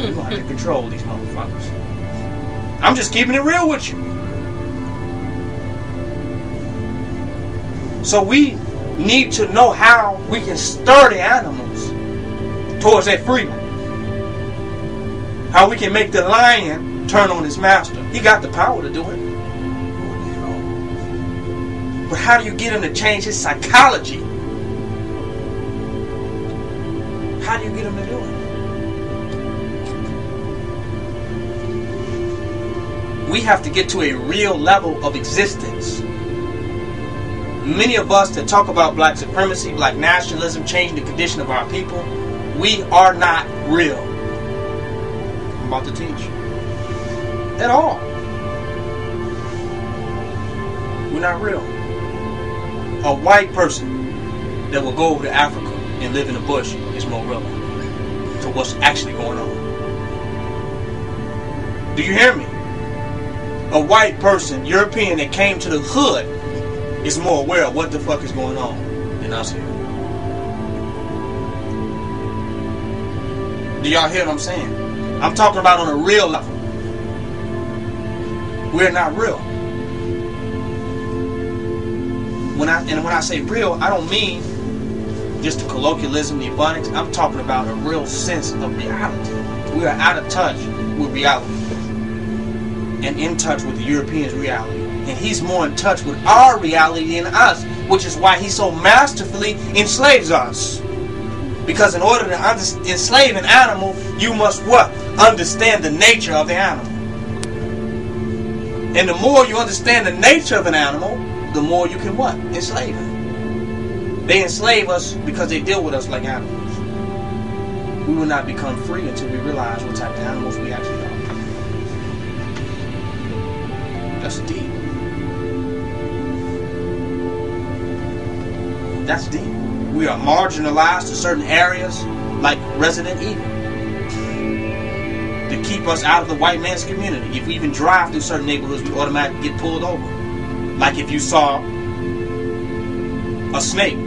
We're going to have to control these motherfuckers. I'm just keeping it real with you. So we need to know how we can stir the animals towards that freedom. How we can make the lion turn on his master. He got the power to do it. But how do you get him to change his psychology? How do you get him to do it? We have to get to a real level of existence. Many of us that talk about black supremacy, black nationalism, changing the condition of our people, we are not real. I'm about to teach. At all. We're not real. A white person that will go over to Africa and live in the bush is more real to what's actually going on. Do you hear me? A white person, European, that came to the hood is more aware of what the fuck is going on than us here. Do y'all hear what I'm saying? I'm talking about on a real level. We're not real. When I say real, I don't mean just the colloquialism, the ebonics. I'm talking about a real sense of reality. We are out of touch with reality and in touch with the European's reality. And he's more in touch with our reality than us, which is why he so masterfully enslaves us. Because in order to enslave an animal, you must what? Understand the nature of the animal. And the more you understand the nature of an animal, the more you can what? Enslave it. They enslave us because they deal with us like animals. We will not become free until we realize what type of animals we actually are. That's deep. That's deep. We are marginalized to certain areas like Resident Evil to keep us out of the white man's community. If we even drive through certain neighborhoods, we automatically get pulled over. Like if you saw a snake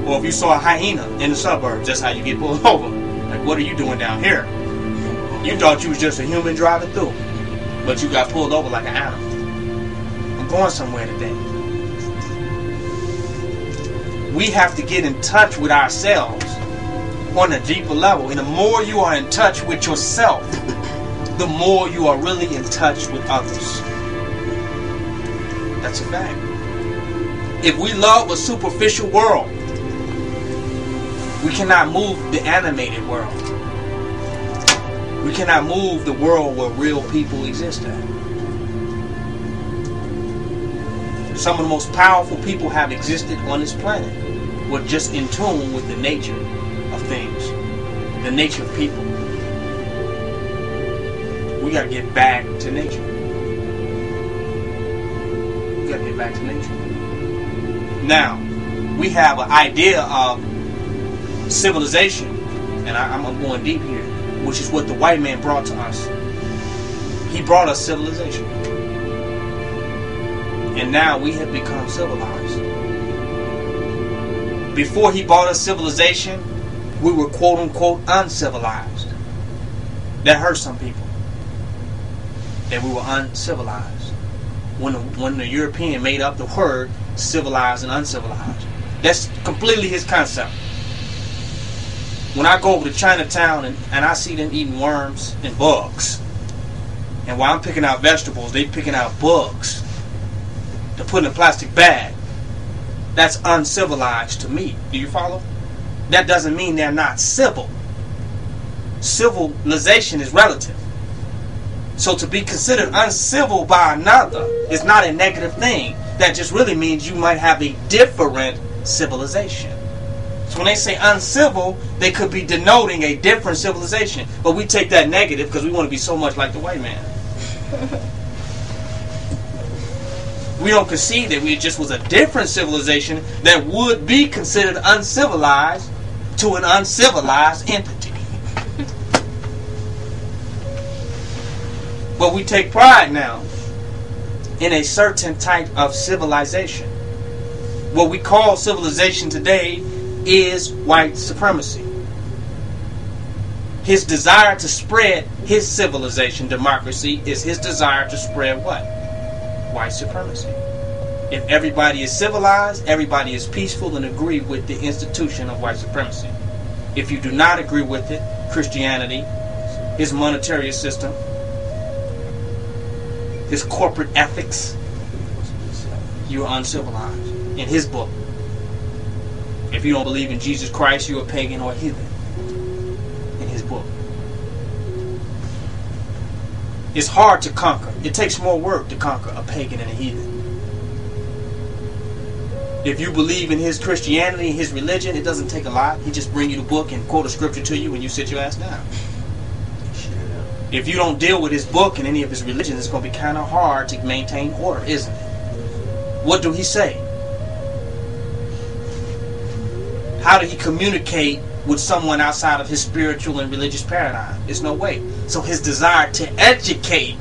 or if you saw a hyena in the suburbs, that's how you get pulled over. Like, what are you doing down here? You thought you was just a human driving through, but you got pulled over like an animal. I'm going somewhere today. We have to get in touch with ourselves on a deeper level. And the more you are in touch with yourself, the more you are really in touch with others. That's a fact. If we love a superficial world, we cannot move the animated world. We cannot move the world where real people exist at. Some of the most powerful people have existed on this planet. We're just in tune with the nature of things, the nature of people. We got to get back to nature. We got to get back to nature. Now, we have an idea of civilization, and I'm going deep here, which is what the white man brought to us. He brought us civilization. And now we have become civilized. Before he brought us civilization, we were quote unquote uncivilized. That hurt some people. That we were uncivilized. When the European made up the word civilized and uncivilized. That's completely his concept. When I go over to Chinatown and I see them eating worms and bugs, and while I'm picking out vegetables, they picking out bugs to put in a plastic bag. That's uncivilized to me. Do you follow? That doesn't mean they're not civil. Civilization is relative. So to be considered uncivil by another is not a negative thing. That just really means you might have a different civilization. So when they say uncivil, they could be denoting a different civilization. But we take that negative because we want to be so much like the white man. We don't concede that we just was a different civilization that would be considered uncivilized to an uncivilized entity. But we take pride now in a certain type of civilization. What we call civilization today is white supremacy. His desire to spread his civilization, democracy, is his desire to spread what? White supremacy. If everybody is civilized, everybody is peaceful and agree with the institution of white supremacy. If you do not agree with it, Christianity, his monetary system, his corporate ethics, you are uncivilized. In his book. If you don't believe in Jesus Christ, you're a pagan or a heathen. In his book. It's hard to conquer. It takes more work to conquer a pagan and a heathen. If you believe in his Christianity, his religion, it doesn't take a lot. He just bring you the book and quote a scripture to you and you sit your ass down. If you don't deal with his book and any of his religion, it's going to be kind of hard to maintain order, isn't it? What do he say? How did he communicate with someone outside of his spiritual and religious paradigm? There's no way. So his desire to educate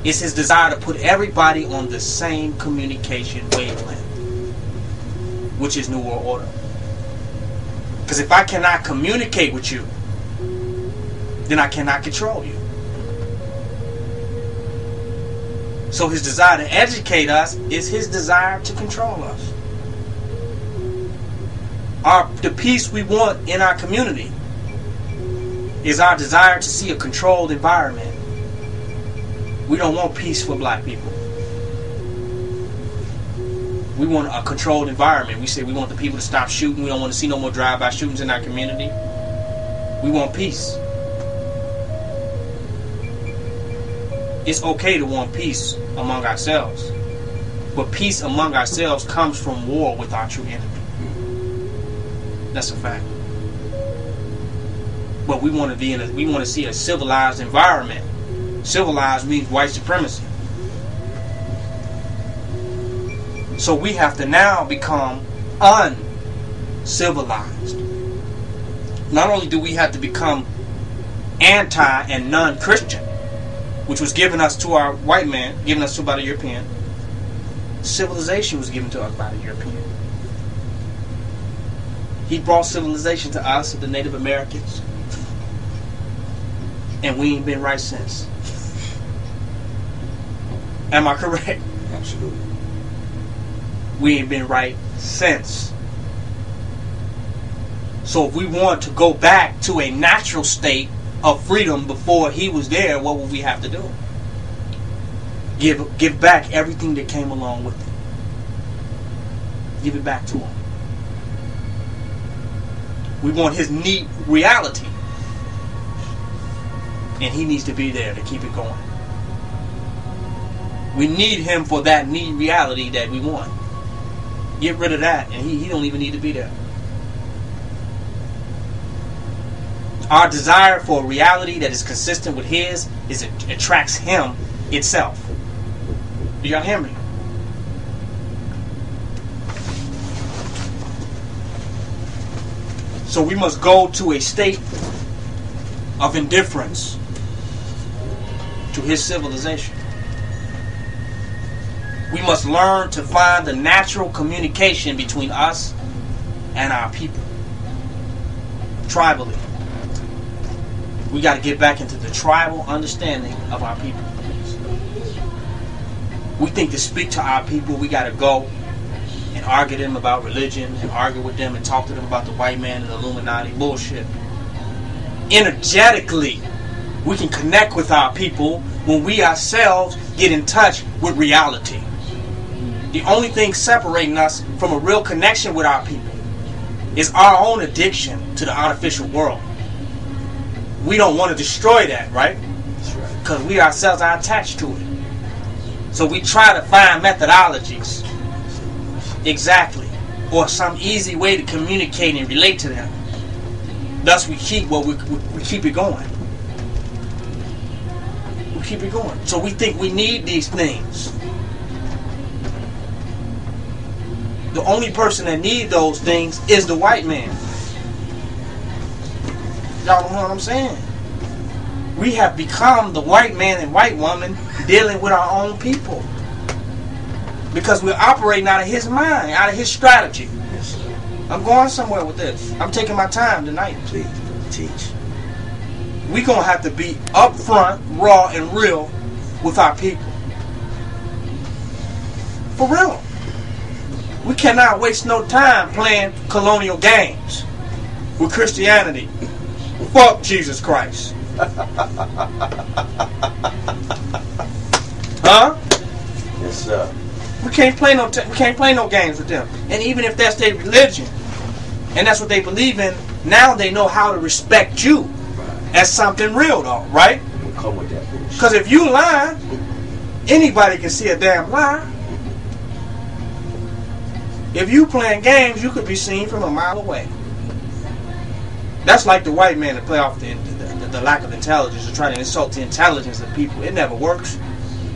is his desire to put everybody on the same communication wavelength, which is New World Order. Because if I cannot communicate with you, then I cannot control you. So his desire to educate us is his desire to control us. The peace we want in our community is our desire to see a controlled environment. We don't want peace for black people. We want a controlled environment. We say we want the people to stop shooting. We don't want to see no more drive-by shootings in our community. We want peace. It's okay to want peace among ourselves. But peace among ourselves comes from war with our true enemy. That's a fact. But we want to see a civilized environment. Civilized means white supremacy. So we have to now become uncivilized. Not only do we have to become anti and non-Christian, which was given us to our white man, given us to by the European, civilization was given to us by the European. He brought civilization to us, the Native Americans, and we ain't been right since. Am I correct? Absolutely. We ain't been right since. So if we want to go back to a natural state of freedom before he was there, what would we have to do? Give back everything that came along with it. Give it back to him. We want his neat reality. And he needs to be there to keep it going. We need him for that neat reality that we want. Get rid of that and he don't even need to be there. Our desire for a reality that is consistent with his attracts him itself. Do y'all hear me? So we must go to a state of indifference to his civilization. We must learn to find the natural communication between us and our people. Tribally. We got to get back into the tribal understanding of our people. We think to speak to our people, we got to go and argue them about religion and argue with them and talk to them about the white man and the Illuminati bullshit. Energetically, we can connect with our people when we ourselves get in touch with reality. The only thing separating us from a real connection with our people is our own addiction to the artificial world. We don't want to destroy that, right? Because we ourselves are attached to it. So we try to find methodologies. Exactly. Or some easy way to communicate and relate to them. Thus we keep we keep it going. We keep it going. So we think we need these things. The only person that needs those things is the white man. Y'all know what I'm saying? We have become the white man and white woman dealing with our own people. Because we're operating out of his mind, out of his strategy. Yes, sir. I'm going somewhere with this. I'm taking my time tonight. Please teach. we're going to have to be upfront, raw, and real with our people. For real. We cannot waste no time playing colonial games with Christianity. Fuck Jesus Christ. Huh? Yes, sir. We can't play no games with them. And even if that's their religion, and that's what they believe in, now they know how to respect you as something real, though, right? We'll come with that bullshit. Because if you lie, anybody can see a damn lie. If you playing games, you could be seen from a mile away. That's like the white man to play off the lack of intelligence, to try to insult the intelligence of people. It never works.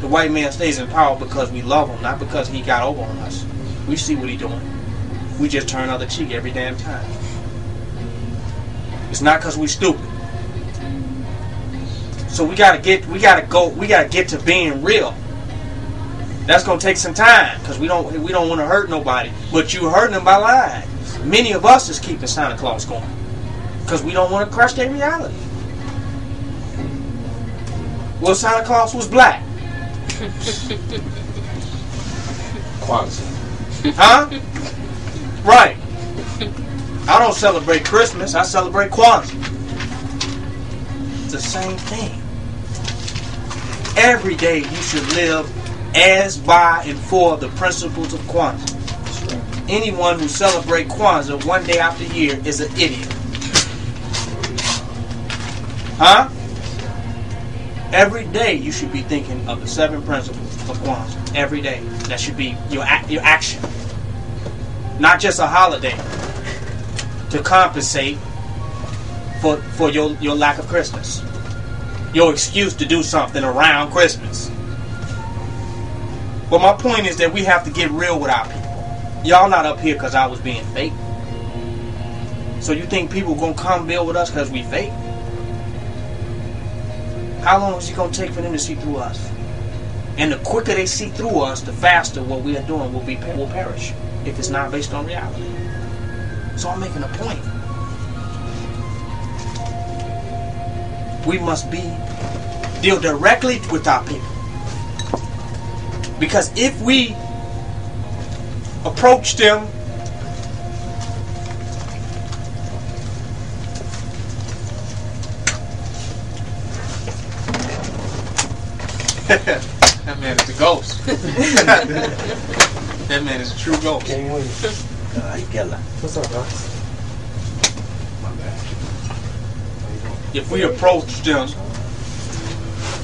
The white man stays in power because we love him, not because he got over on us. We see what he's doing. We just turn the other cheek every damn time. It's not because we stupid. So we gotta get to being real. That's gonna take some time because we don't want to hurt nobody. But you hurting them by lying. Many of us is keeping Santa Claus going because we don't want to crush their reality. Well, Santa Claus was black. Kwanzaa. Huh? Right. I don't celebrate Christmas. I celebrate Kwanzaa. It's the same thing. Every day you should live as, by, and for the principles of Kwanzaa. Anyone who celebrates Kwanzaa one day after year is an idiot. Huh? Every day you should be thinking of the 7 principles of Kwanzaa. Every day. That should be your action. Not just a holiday to compensate for your lack of Christmas. Your excuse to do something around Christmas. But my point is that we have to get real with our people. Y'all not up here because I was being fake. So you think people going to come build with us because we fake? How long is it going to take for them to see through us? And the quicker they see through us, the faster what we are doing will perish. If it's not based on reality. So I'm making a point. We must deal directly with our people. Because if we approach them that man is a ghost. That man is a true ghost. What's up, Doc? My bad. If we approach them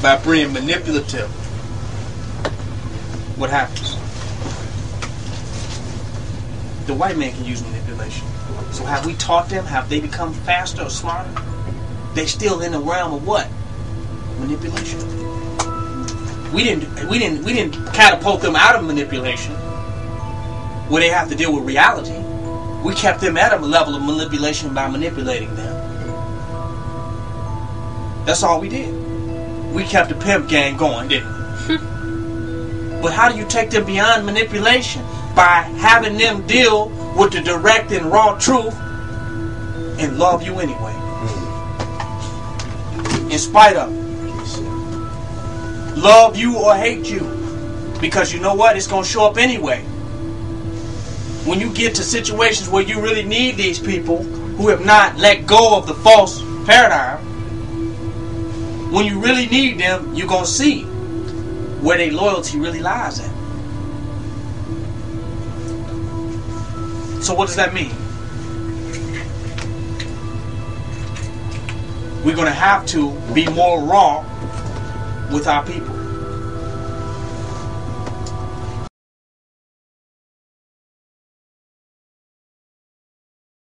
by being manipulative, what happens? The white man can use manipulation. So have we taught them? Have they become faster or smarter? They still in the realm of what? Manipulation. We didn't catapult them out of manipulation where they have to deal with reality. We kept them at a level of manipulation by manipulating them. That's all we did. We kept the pimp gang going, didn't we? But how do you take them beyond manipulation? By having them deal with the direct and raw truth and love you anyway. In spite of it. Love you or hate you. Because you know what? It's going to show up anyway. When you get to situations where you really need these people who have not let go of the false paradigm, when you really need them, you're going to see where their loyalty really lies at. So what does that mean? We're going to have to be more raw with our people.